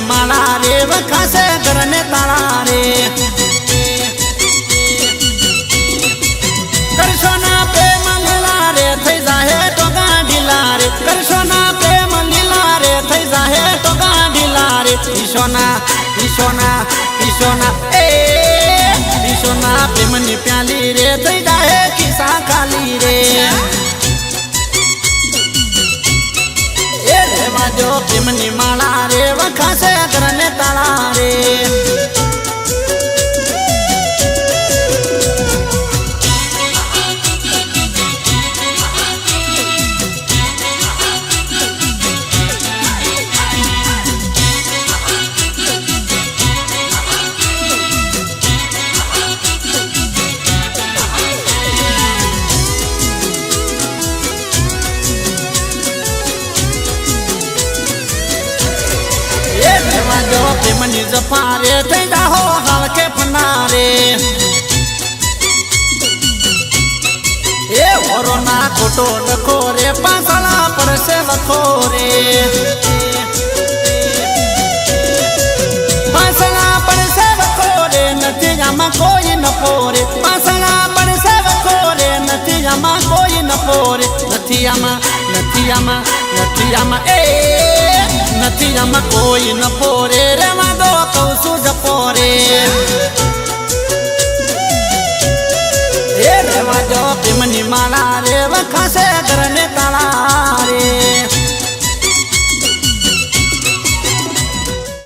माला रे वखासे घरने ताला रे करशो ना प्रेम लीला रे थई जाहे तो गाडीला रे करशो ना प्रेम लीला रे थई जाहे तो गाडीला रे ईशोना ईशोना ईशोना ईशोना प्रेमनी प्याली रे थई जाहे खिसा खाली रे जो प्रेमनी माला रे वखासे घरने ताला रे जो प्रेमनी जफारे थई जाहो हलके फनारे ओरो ना खोटो लखो रे पासला पर से लखो रे पासला पर से लखो रे नथियामा कोई न पोरे पासला पर से लखो रे नथियामा कोई न पोरे नथियामा नथियामा नथियामा नथियामा कोई न पोरे रे वादो कौसु जपोरे रे वादो प्रेमनी माला रे वखासे घरने